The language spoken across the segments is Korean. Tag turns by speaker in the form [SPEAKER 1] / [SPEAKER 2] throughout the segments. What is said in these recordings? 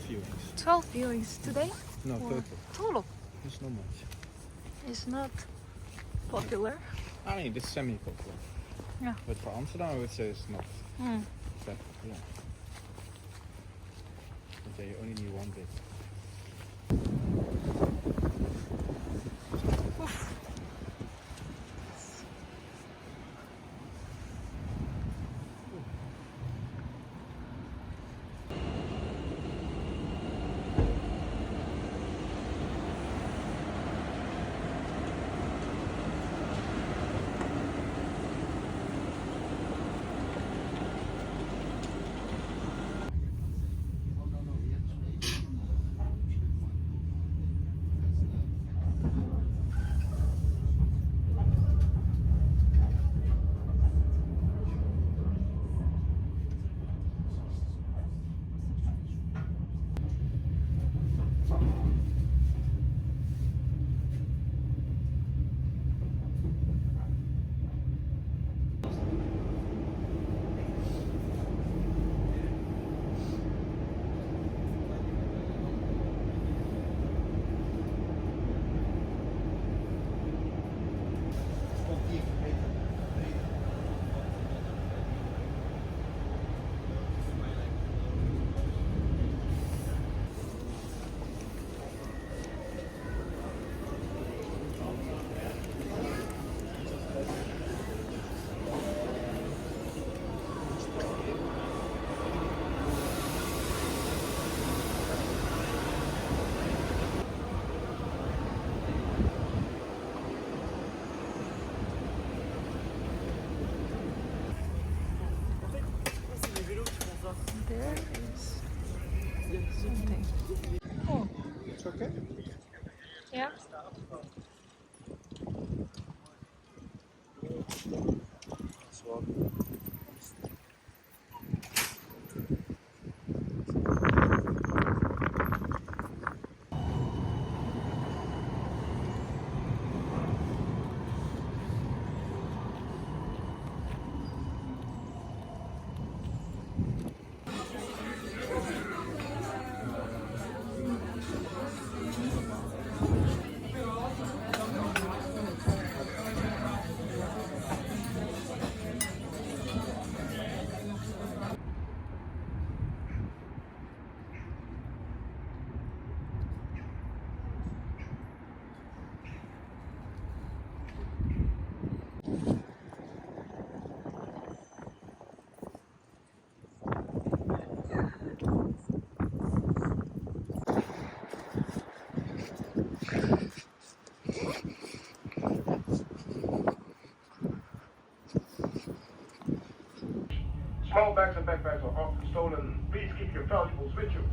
[SPEAKER 1] viewings.
[SPEAKER 2] 12 viewings today?
[SPEAKER 1] No,
[SPEAKER 2] Or
[SPEAKER 1] total.
[SPEAKER 2] Total.
[SPEAKER 1] It's not much.
[SPEAKER 2] It's not popular.
[SPEAKER 1] I mean, it's semi-popular.
[SPEAKER 2] Yeah.
[SPEAKER 1] But for Amsterdam, I would say it's not
[SPEAKER 2] Mm.
[SPEAKER 1] that popular. But yeah, you only need one bit.
[SPEAKER 2] Oof. There is something. Oh,
[SPEAKER 1] It's okay?
[SPEAKER 2] yeah.
[SPEAKER 1] It's well.
[SPEAKER 3] Small bags and backpacks are often stolen. Please keep your valuables with you.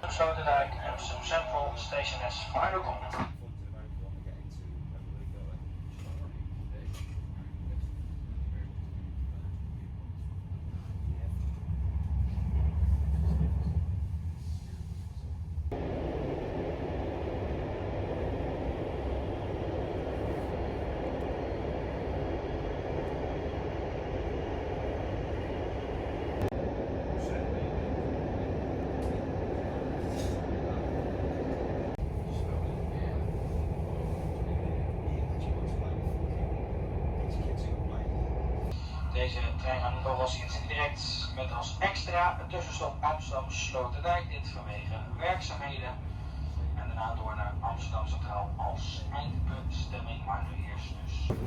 [SPEAKER 4] Sloterdijk Amsterdam Central Station is final call. Deze trein gaat Noorwest direct met als extra tussenstop Amsterdam Sloterdijk. Dit vanwege werkzaamheden. En daarna door naar Amsterdam Centraal als eindbestemming. Maar nu eerst dus.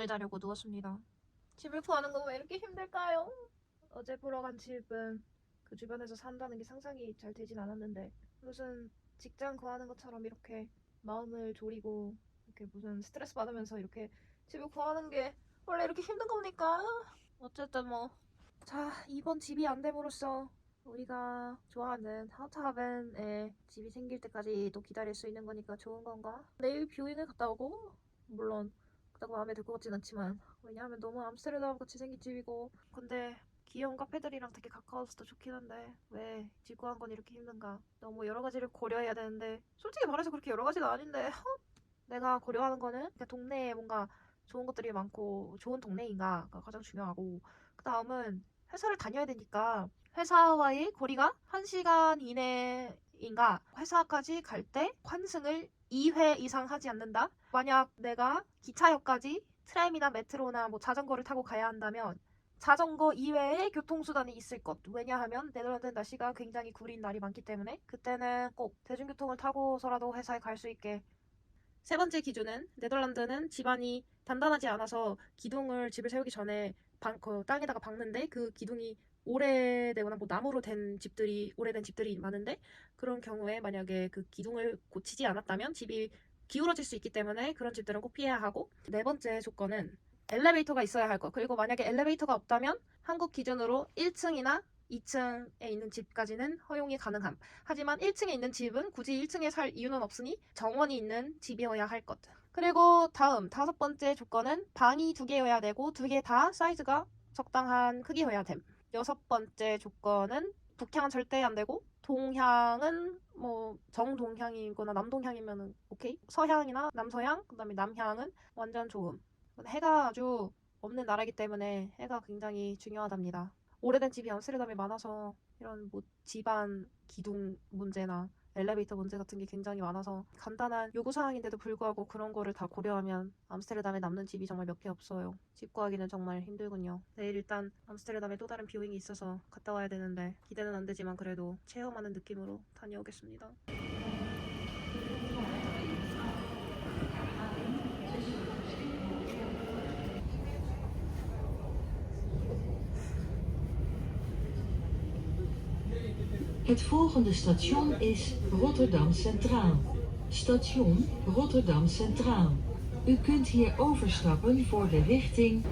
[SPEAKER 2] 잠을 자려고 누웠습니다. 집을 구하는 건 왜 이렇게 힘들까요? 어제 보러 간 집은 그 주변에서 산다는 게 상상이 잘 되진 않았는데 무슨 직장 구하는 것처럼 이렇게 마음을 졸이고 이렇게 무슨 스트레스 받으면서 이렇게 집을 구하는 게 원래 이렇게 힘든 겁니까? 어쨌든 뭐 자, 이번 집이 안 됨으로써 우리가 좋아하는 하우트하벤에 집이 생길 때까지 또 기다릴 수 있는 거니까 좋은 건가? 내일 뷰잉을 갔다 오고 물론 그닥 마음에 들 것 같진 않지만 왜냐하면 너무 암스테르담 같이 생긴 집이고 근데 귀여운 카페들이랑 되게 가까워서 더 좋긴 한데 왜 집 구한 건 이렇게 힘든가? 너무 여러 가지를 고려해야 되는데 솔직히 말해서 그렇게 여러 가지는 아닌데 내가 고려하는 거는 그냥 동네에 뭔가 좋은 것들이 많고 좋은 동네인가가 가장 중요하고 그 다음은 회사를 다녀야 되니까 회사와의 거리가 1시간 이내인가 회사까지 갈 때 환승을 2회 이상 하지 않는다? 만약 내가 기차역까지 트램이나 메트로나 뭐 자전거를 타고 가야 한다면 자전거 이외의 교통수단이 있을 것. 왜냐하면 네덜란드는 날씨가 굉장히 구린 날이 많기 때문에 그때는 꼭 대중교통을 타고서라도 회사에 갈 수 있게. 세 번째 기준은 네덜란드는 집안이 단단하지 않아서 기둥을 집을 세우기 전에 땅에다가 박는데 그 기둥이 오래되거나 뭐 나무로 된 집들이 오래된 집들이 많은데 그런 경우에 만약에 그 기둥을 고치지 않았다면 집이 기울어질 수 있기 때문에 그런 집들은 꼭 피해야 하고 네 번째 조건은 엘리베이터가 있어야 할 것. 그리고 만약에 엘리베이터가 없다면 한국 기준으로 1층이나 2층에 있는 집까지는 허용이 가능함. 하지만 1층에 있는 집은 굳이 1층에 살 이유는 없으니 정원이 있는 집이어야 할 것. 그리고 다음 5번째 조건은 방이 2개여야 되고 2개 다 사이즈가 적당한 크기여야 됨. 6번째 조건은 북향은 절대 안 되고 동향은 뭐 정동향이거나 남동향이면 오케이. 서향이나 남서향 그다음에 남향은 완전 좋음. 해가 아주 없는 나라이기 때문에 해가 굉장히 중요하답니다. 오래된 집이 암스테르담에 많아서 이런 뭐 집안 기둥 문제나 엘리베이터 문제 같은 게 굉장히 많아서 간단한 요구사항인데도 불구하고 그런 거를 다 고려하면 암스테르담에 남는 집이 정말 몇 개 없어요. 집 구하기는 정말 힘들군요. 내일 일단 암스테르담에 또 다른 뷰잉이 있어서 갔다 와야 되는데 기대는 안 되지만 그래도 체험하는 느낌으로 다녀오겠습니다.
[SPEAKER 5] Het volgende station is Rotterdam Centraal. Station Rotterdam Centraal. U kunt hier overstappen voor de richting...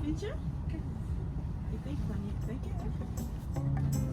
[SPEAKER 6] Vind je? Ik denk van niet. Denk je?